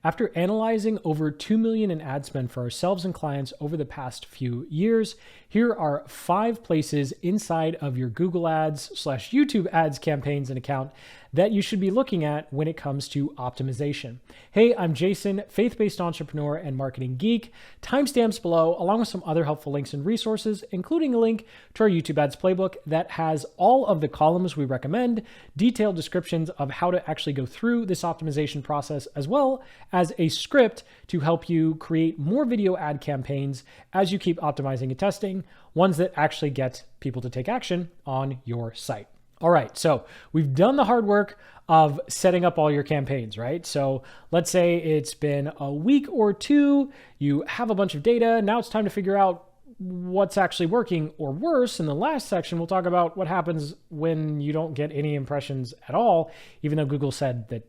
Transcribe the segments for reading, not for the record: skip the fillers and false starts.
After analyzing over 2 million in ad spend for ourselves and clients over the past few years, here are 5 places inside of your Google Ads / YouTube ads campaigns and account that you should be looking at when it comes to optimization. Hey, I'm Jason, faith-based entrepreneur and marketing geek. Timestamps below, along with some other helpful links and resources, including a link to our YouTube ads playbook that has all of the columns we recommend, detailed descriptions of how to actually go through this optimization process, as well as a script to help you create more video ad campaigns as you keep optimizing and testing, ones that actually get people to take action on your site. All right, so we've done the hard work of setting up all your campaigns, right? So let's say it's been a week or two, you have a bunch of data, now it's time to figure out what's actually working, or worse. In the last section, we'll talk about what happens when you don't get any impressions at all, even though Google said that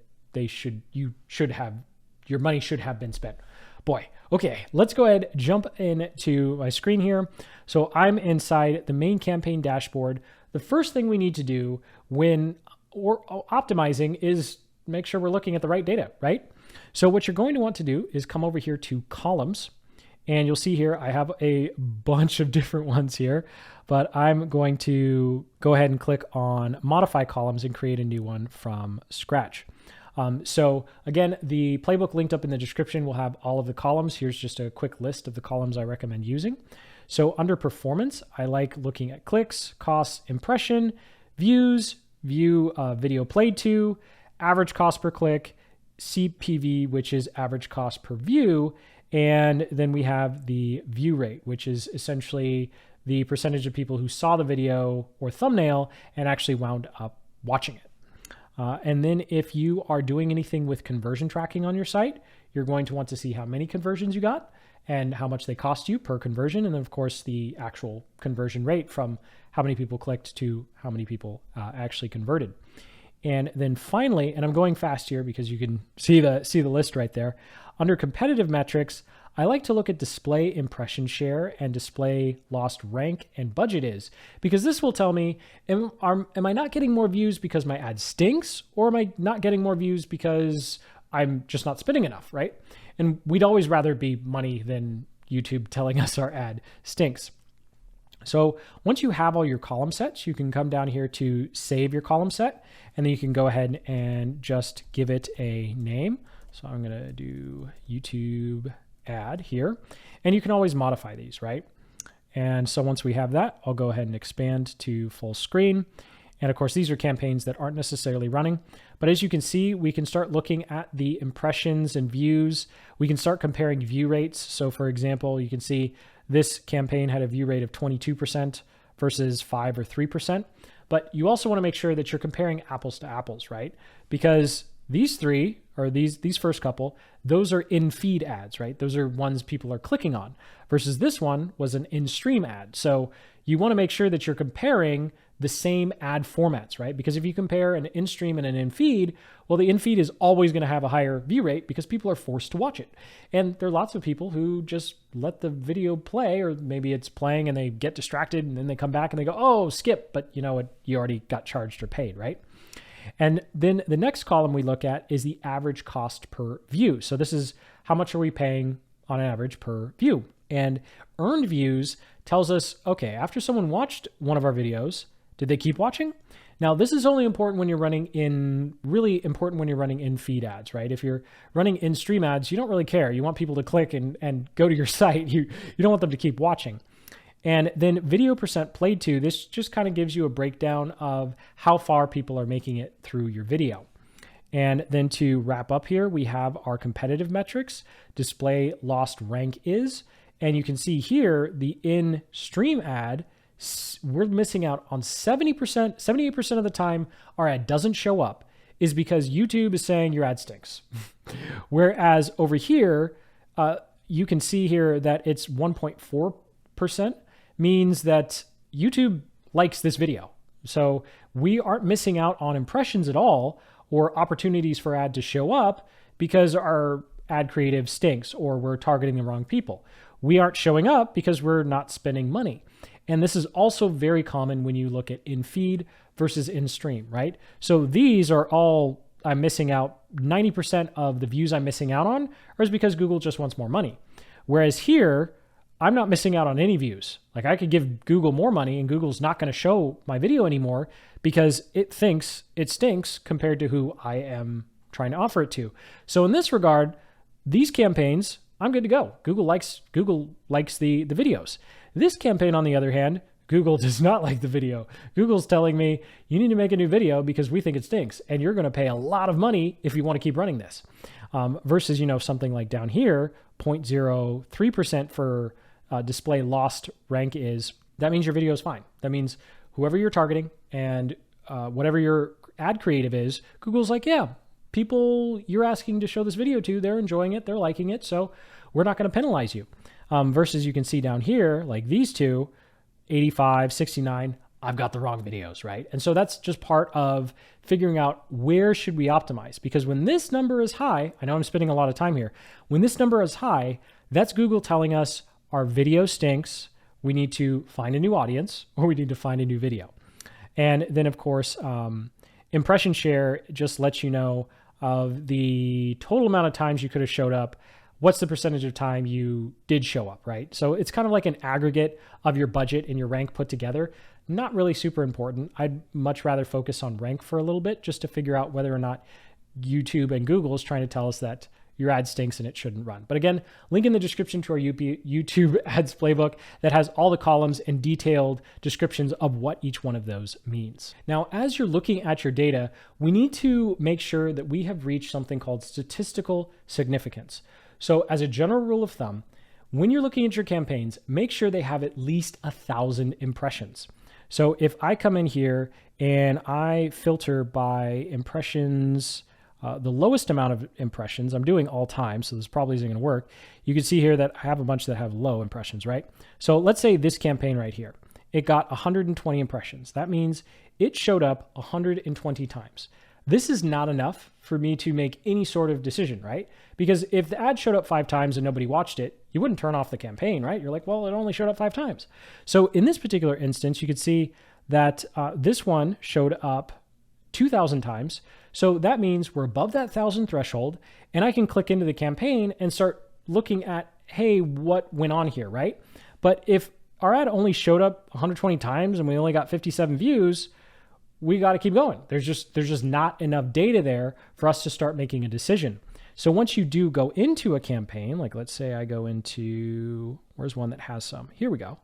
your money should have been spent. Boy, okay, let's go ahead, jump into my screen here. So I'm inside the main campaign dashboard. The first thing we need to do when optimizing is make sure we're looking at the right data, right? So what you're going to want to do is come over here to columns, and you'll see here I have a bunch of different ones here, but I'm going to go ahead and click on modify columns and create a new one from scratch. So again, the playbook linked up in the description will have all of the columns. Here's just a quick list of the columns I recommend using. So under performance, I like looking at clicks, costs, impression, views, video played to, average cost per click, CPV, which is average cost per view. And then we have the view rate, which is essentially the percentage of people who saw the video or thumbnail and actually wound up watching it. And then if you are doing anything with conversion tracking on your site, you're going to want to see how many conversions you got and how much they cost you per conversion. And then of course the actual conversion rate from how many people clicked to how many people actually converted. And then finally, and I'm going fast here because you can see the list right there. Under competitive metrics, I like to look at display impression share and display lost rank and budget is, because this will tell me, am I not getting more views because my ad stinks, or am I not getting more views because I'm just not spending enough, right? And we'd always rather be money than YouTube telling us our ad stinks. So once you have all your column sets, you can come down here to save your column set, and then you can go ahead and just give it a name. So I'm going to do YouTube ad here, and you can always modify these, right? And so once we have that, I'll go ahead and expand to full screen. And of course, these are campaigns that aren't necessarily running, but as you can see, we can start looking at the impressions and views. We can start comparing view rates. So for example, you can see this campaign had a view rate of 22% versus 5 or 3%. But you also want to make sure that you're comparing apples to apples, right? Because these three, or these first couple, those are in-feed ads, right? Those are ones people are clicking on, versus this one was an in-stream ad. So you want to make sure that you're comparing the same ad formats, right? Because if you compare an in-stream and an in-feed, well, the in-feed is always going to have a higher view rate because people are forced to watch it. And there are lots of people who just let the video play, or maybe it's playing and they get distracted and then they come back and they go, oh, skip, but you know what? You already got charged or paid, right? And then the next column we look at is the average cost per view. So this is how much are we paying on average per view. And earned views tells us, okay, after someone watched one of our videos, did they keep watching? Now, this is only important when you're running really important when you're running in feed ads, right? If you're running in stream ads, you don't really care. You want people to click and go to your site. You don't want them to keep watching. And then video percent played to, this just kind of gives you a breakdown of how far people are making it through your video. And then to wrap up here, we have our competitive metrics, display lost rank is, and you can see here the in-stream ad, we're missing out on 70%, 78% of the time our ad doesn't show up is because YouTube is saying your ad stinks. Whereas over here, you can see here that it's 1.4%, means that YouTube likes this video. So we aren't missing out on impressions at all or opportunities for ad to show up because our ad creative stinks or we're targeting the wrong people. We aren't showing up because we're not spending money. And this is also very common when you look at in-feed versus in-stream, right? So these are all I'm missing out 90% of the views I'm missing out on, or is it because Google just wants more money? Whereas here, I'm not missing out on any views. Like I could give Google more money and Google's not going to show my video anymore because it thinks it stinks compared to who I am trying to offer it to. So in this regard, these campaigns, I'm good to go. Google likes the videos. This campaign, on the other hand, Google does not like the video. Google's telling me, you need to make a new video because we think it stinks. And you're going to pay a lot of money if you want to keep running this. Versus, something like down here, 0.03% for display lost rank that means your video is fine. That means whoever you're targeting and whatever your ad creative is, Google's like, yeah, people you're asking to show this video to, they're enjoying it, they're liking it, so we're not going to penalize you. Versus you can see down here, like these two, 85, 69, I've got the wrong videos, right? And so that's just part of figuring out where should we optimize. Because when this number is high, I know I'm spending a lot of time here. When this number is high, that's Google telling us our video stinks, we need to find a new audience, or we need to find a new video. And then of course, impression share just lets you know of the total amount of times you could have showed up. What's the percentage of time you did show up, right? So it's kind of like an aggregate of your budget and your rank put together. Not really super important. I'd much rather focus on rank for a little bit just to figure out whether or not YouTube and Google is trying to tell us that your ad stinks and it shouldn't run. But again, link in the description to our YouTube ads playbook that has all the columns and detailed descriptions of what each one of those means. Now, as you're looking at your data, we need to make sure that we have reached something called statistical significance. So as a general rule of thumb, when you're looking at your campaigns, make sure they have at least 1,000 impressions. So if I come in here and I filter by impressions, the lowest amount of impressions, I'm doing all time, so this probably isn't going to work. You can see here that I have a bunch that have low impressions, right? So let's say this campaign right here, it got 120 impressions. That means it showed up 120 times. This is not enough for me to make any sort of decision, right? Because if the ad showed up 5 times and nobody watched it, you wouldn't turn off the campaign, right? You're like, well, it only showed up 5 times. So in this particular instance, you could see that this one showed up 2,000 times. So that means we're above that 1,000 threshold, and I can click into the campaign and start looking at, hey, what went on here, right? But if our ad only showed up 120 times and we only got 57 views, we got to keep going. There's just not enough data there for us to start making a decision. So once you do go into a campaign, like let's say I go into, where's one that has some? Here we go.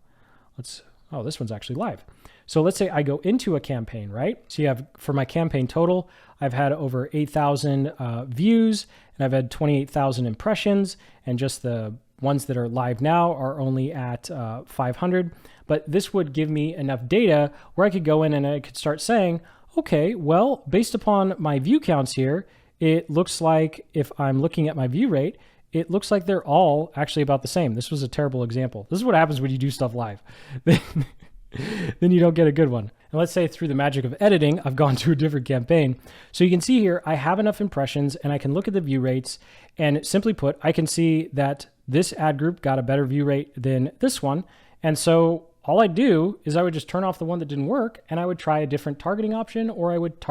Oh, this one's actually live. So let's say I go into a campaign, right? So you have, for my campaign total, I've had over 8,000 views and I've had 28,000 impressions, and just the ones that are live now are only at 500. But this would give me enough data where I could go in and I could start saying, okay, well, based upon my view counts here, it looks like if I'm looking at my view rate, it looks like they're all actually about the same. This was a terrible example. This is what happens when you do stuff live. Then you don't get a good one. And let's say through the magic of editing, I've gone to a different campaign. So you can see here, I have enough impressions and I can look at the view rates, and simply put, I can see that this ad group got a better view rate than this one. And so all I do is I would just turn off the one that didn't work, and I would try a different targeting option, or I would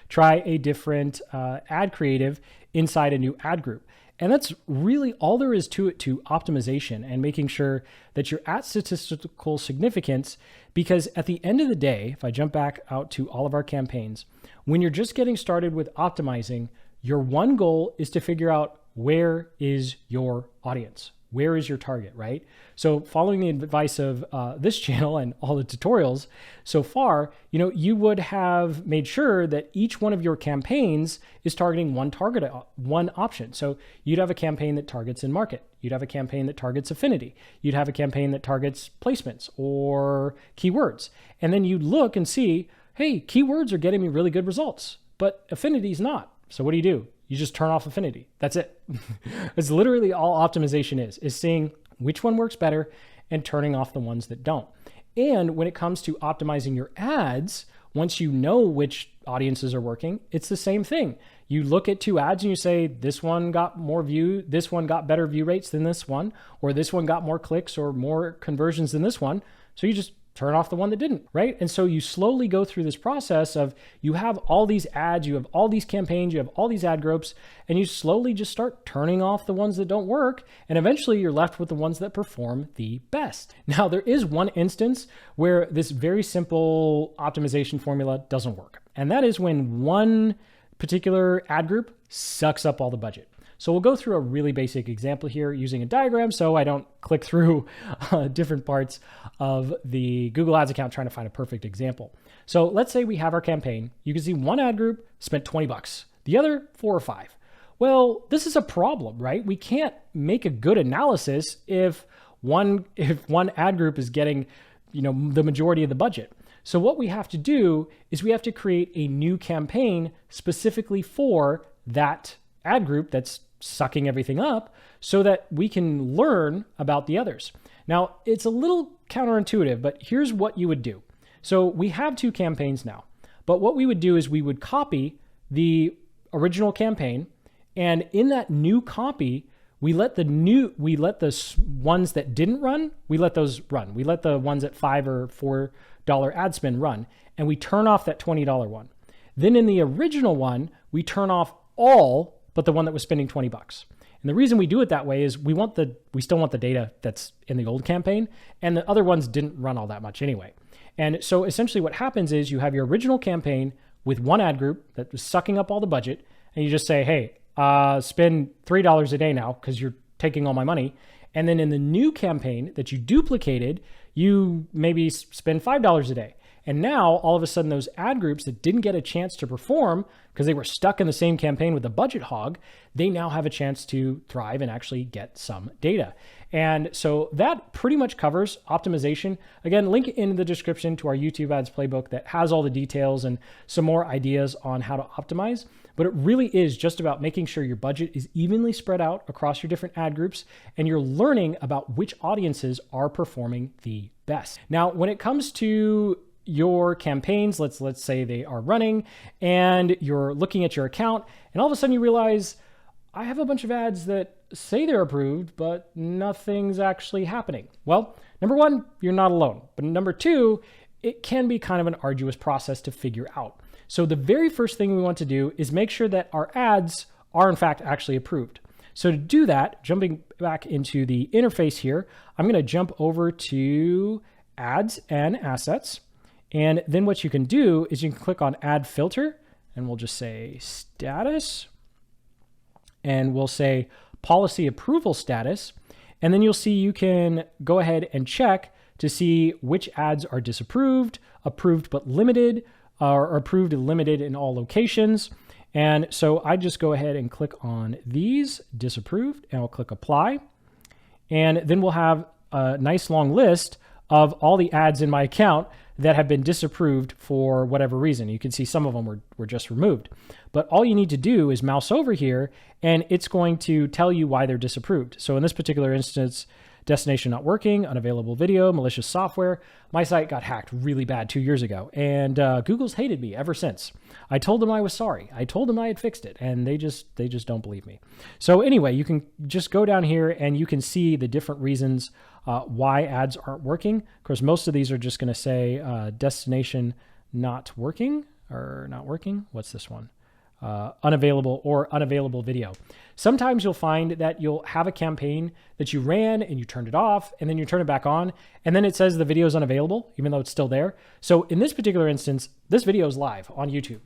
try a different ad creative inside a new ad group. And that's really all there is to it, to optimization and making sure that you're at statistical significance. Because at the end of the day, if I jump back out to all of our campaigns, when you're just getting started with optimizing, your one goal is to figure out, where is your audience? Where is your target, right? So following the advice of this channel and all the tutorials so far, you would have made sure that each one of your campaigns is targeting one option. So you'd have a campaign that targets in market. You'd have a campaign that targets affinity. You'd have a campaign that targets placements or keywords. And then you'd look and see, hey, keywords are getting me really good results, but affinity is not. So what do? You just turn off affinity. That's it. It's literally all optimization is seeing which one works better and turning off the ones that don't. And when it comes to optimizing your ads, once you know which audiences are working, it's the same thing. You look at 2 ads and you say, this one got more view, this one got better view rates than this one, or this one got more clicks or more conversions than this one. So you just turn off the one that didn't, right? And so you slowly go through this process of you have all these ads, you have all these campaigns, you have all these ad groups, and you slowly just start turning off the ones that don't work. And eventually you're left with the ones that perform the best. Now, there is one instance where this very simple optimization formula doesn't work. And that is when one particular ad group sucks up all the budget. So we'll go through a really basic example here using a diagram so I don't click through different parts of the Google Ads account trying to find a perfect example. So let's say we have our campaign. You can see one ad group spent $20, the other 4 or 5. Well, this is a problem, right? We can't make a good analysis if one ad group is getting, the majority of the budget. So what we have to do is we have to create a new campaign specifically for that ad group that's sucking everything up so that we can learn about the others. Now, it's a little counterintuitive, but here's what you would do. So we have 2 campaigns now, but what we would do is we would copy the original campaign, and in that new copy, we let the ones that didn't run, we let those run. We let the ones at $5 or $4 ad spend run, and we turn off that $20 one. Then in the original one, we turn off all but the one that was spending $20. And the reason we do it that way is we still want the data that's in the old campaign, and the other ones didn't run all that much anyway. And so essentially what happens is you have your original campaign with one ad group that was sucking up all the budget, and you just say, hey, spend $3 a day now because you're taking all my money. And then in the new campaign that you duplicated, you maybe spend $5 a day. And now all of a sudden those ad groups that didn't get a chance to perform because they were stuck in the same campaign with the budget hog, they now have a chance to thrive and actually get some data. And so that pretty much covers optimization. Again, link in the description to our YouTube ads playbook that has all the details and some more ideas on how to optimize. But it really is just about making sure your budget is evenly spread out across your different ad groups and you're learning about which audiences are performing the best. Now, when it comes to your campaigns, let's say they are running and you're looking at your account and all of a sudden you realize I have a bunch of ads that say they're approved, but nothing's actually happening. Well, number one, you're not alone. But number two, it can be kind of an arduous process to figure out. So the very first thing we want to do is make sure that our ads are in fact actually approved. So to do that, jumping back into the interface here, I'm going to jump over to ads and assets. And then what you can do is you can click on add filter and we'll just say status and we'll say policy approval status. And then you'll see you can go ahead and check to see which ads are disapproved, approved but limited, or approved and limited in all locations. And so I just go ahead and click on these disapproved and I'll click apply. And then we'll have a nice long list of all the ads in my account that have been disapproved for whatever reason. You can see some of them were just removed. But all you need to do is mouse over here and it's going to tell you why they're disapproved. So in this particular instance, destination not working, unavailable video, malicious software. My site got hacked really bad 2 years ago and Google's hated me ever since. I told them I was sorry. I told them I had fixed it and they just don't believe me. So anyway, you can just go down here and you can see the different reasons why ads aren't working. Of course, most of these are just going to say destination not working or not working. What's this one? Unavailable or unavailable video. Sometimes you'll find that you'll have a campaign that you ran and you turned it off and then you turn it back on and then it says the video is unavailable even though it's still there. So in this particular instance, this video is live on YouTube.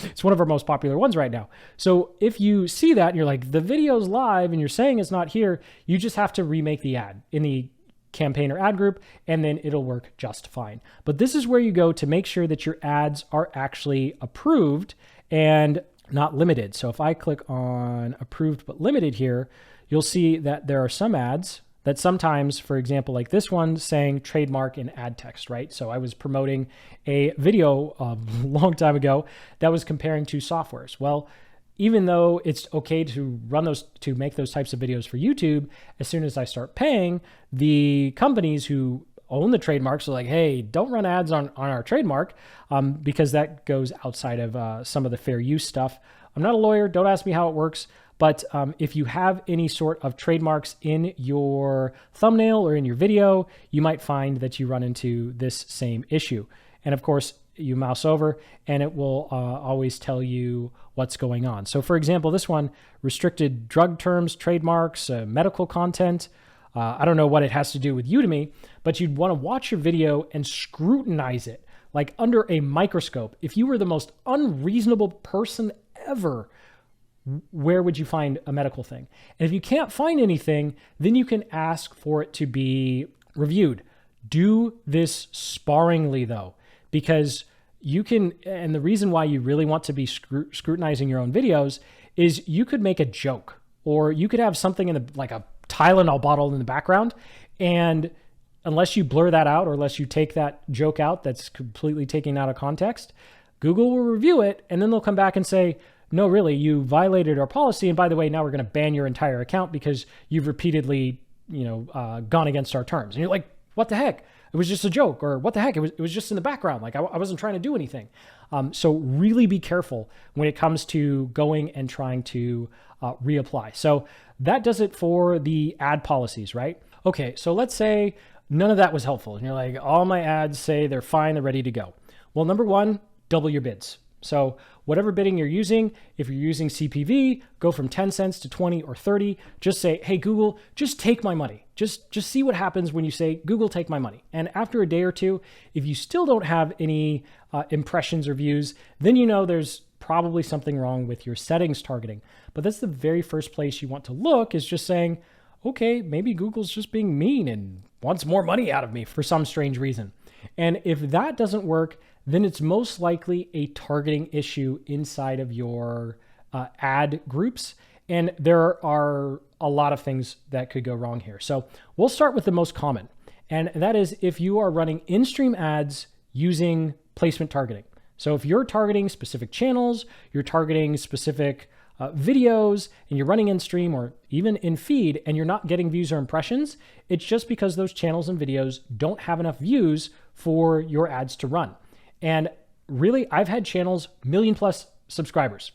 It's one of our most popular ones right now. So if you see that and you're like, the video's live and you're saying it's not here, you just have to remake the ad in the campaign or ad group and then it'll work just fine. But this is where you go to make sure that your ads are actually approved and not limited. So if I click on approved but limited here, you'll see that there are some ads that sometimes, for example, like this one saying trademark in ad text, right? So I was promoting a video a long time ago that was comparing two softwares. Well, even though it's okay to run those, to make those types of videos for YouTube, as soon as I start paying, the companies who own the trademarks are like, hey, don't run ads on our trademark because that goes outside of some of the fair use stuff. I'm not a lawyer. Don't ask me how it works, But if you have any sort of trademarks in your thumbnail or in your video, you might find that you run into this same issue. And of course, you mouse over and it will always tell you what's going on. So for example, this one, restricted drug terms, trademarks, medical content. I don't know what it has to do with Udemy, but you'd want to watch your video and scrutinize it like under a microscope. If you were the most unreasonable person ever, where would you find a medical thing? And if you can't find anything, then you can ask for it to be reviewed. Do this sparingly though, because you can, and the reason why you really want to be scrutinizing your own videos is you could make a joke, or you could have something in the, like a Tylenol bottle in the background, and unless you blur that out or unless you take that joke out that's completely taken out of context, Google will review it and then they'll come back and say, no, really, you violated our policy. And by the way, now we're going to ban your entire account because you've repeatedly, gone against our terms. And you're like, what the heck? It was just a joke, or what the heck? It was just in the background. Like I wasn't trying to do anything. So really be careful when it comes to going and trying to reapply. So that does it for the ad policies, right? Okay, so let's say none of that was helpful. And you're like, all my ads say they're fine, they're ready to go. Well, number one, double your bids. So whatever bidding you're using, if you're using CPV, go from 10 cents to 20 or 30. Just say, hey, Google, just take my money. Just see what happens when you say, Google, take my money. And after a day or two, if you still don't have any impressions or views, then you know there's probably something wrong with your settings targeting. But that's the very first place you want to look, is just saying, okay, maybe Google's just being mean and wants more money out of me for some strange reason. And if that doesn't work, then it's most likely a targeting issue inside of your ad groups. And there are a lot of things that could go wrong here. So we'll start with the most common. And that is if you are running in-stream ads using placement targeting. So if you're targeting specific channels, you're targeting specific videos, and you're running in stream or even in feed and you're not getting views or impressions, it's just because those channels and videos don't have enough views for your ads to run. And really, I've had channels 1 million+ subscribers,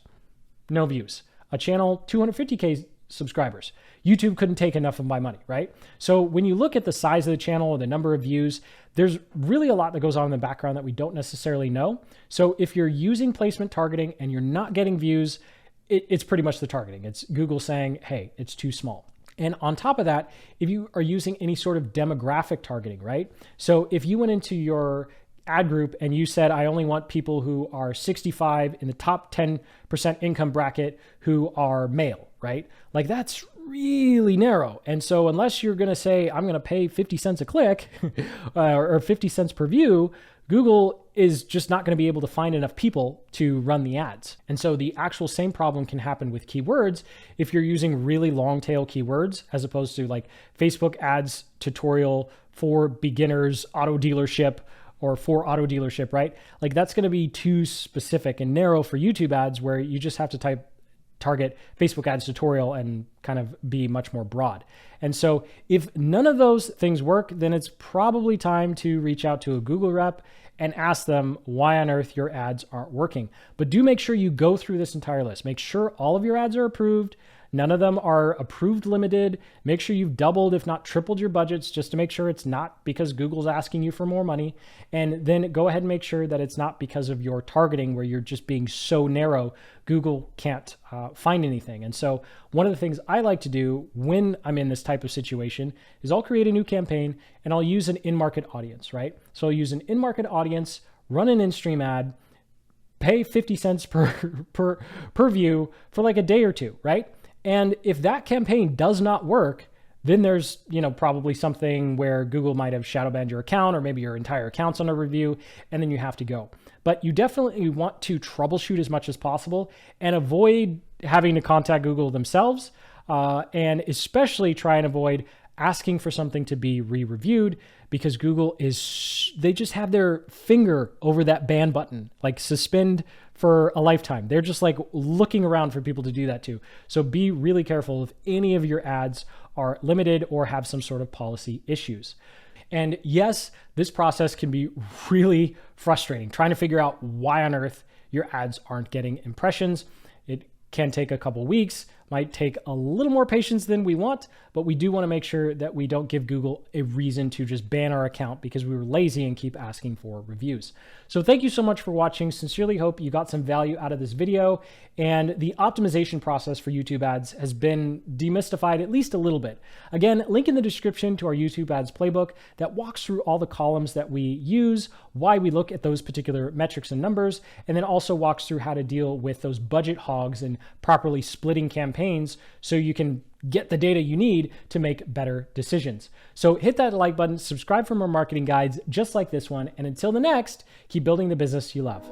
no views. A channel 250K subscribers. YouTube couldn't take enough of my money, right? So when you look at the size of the channel or the number of views, there's really a lot that goes on in the background that we don't necessarily know. So if you're using placement targeting and you're not getting views, it's pretty much the targeting. It's Google saying, hey, it's too small. And on top of that, if you are using any sort of demographic targeting, right? So if you went into your ad group and you said, I only want people who are 65 in the top 10% income bracket who are male, right? Like that's really narrow. And so unless you're going to say, I'm going to pay 50 cents a click or 50 cents per view, Google is just not going to be able to find enough people to run the ads. And so the actual same problem can happen with keywords if you're using really long tail keywords, as opposed to like Facebook ads tutorial for beginners, auto dealership, or for auto dealership, right? Like that's going to be too specific and narrow for YouTube ads, where you just have to target Facebook ads tutorial and kind of be much more broad. And so if none of those things work, then it's probably time to reach out to a Google rep and ask them why on earth your ads aren't working. But do make sure you go through this entire list. Make sure all of your ads are approved. None of them are approved limited. Make sure you've doubled, if not tripled your budgets, just to make sure it's not because Google's asking you for more money. And then go ahead and make sure that it's not because of your targeting where you're just being so narrow, Google can't find anything. And so one of the things I like to do when I'm in this type of situation is I'll create a new campaign and I'll use an in-market audience, right? So I'll use an in-market audience, run an in-stream ad, pay 50 cents per view for like a day or two, right? And if that campaign does not work, then there's, probably something where Google might have shadow banned your account, or maybe your entire account's under review, and then you have to go. But you definitely want to troubleshoot as much as possible and avoid having to contact Google themselves, and especially try and avoid asking for something to be re-reviewed, because Google they just have their finger over that ban button, like suspend for a lifetime. They're just like looking around for people to do that too. So be really careful if any of your ads are limited or have some sort of policy issues. And yes, this process can be really frustrating, trying to figure out why on earth your ads aren't getting impressions. It can take a couple weeks, might take a little more patience than we want, but we do want to make sure that we don't give Google a reason to just ban our account because we were lazy and keep asking for reviews. So thank you so much for watching. Sincerely hope you got some value out of this video. And the optimization process for YouTube ads has been demystified at least a little bit. Again, link in the description to our YouTube ads playbook that walks through all the columns that we use, why we look at those particular metrics and numbers, and then also walks through how to deal with those budget hogs and properly splitting campaigns so you can get the data you need to make better decisions. So hit that like button, subscribe for more marketing guides just like this one, and until the next, keep building the business you love.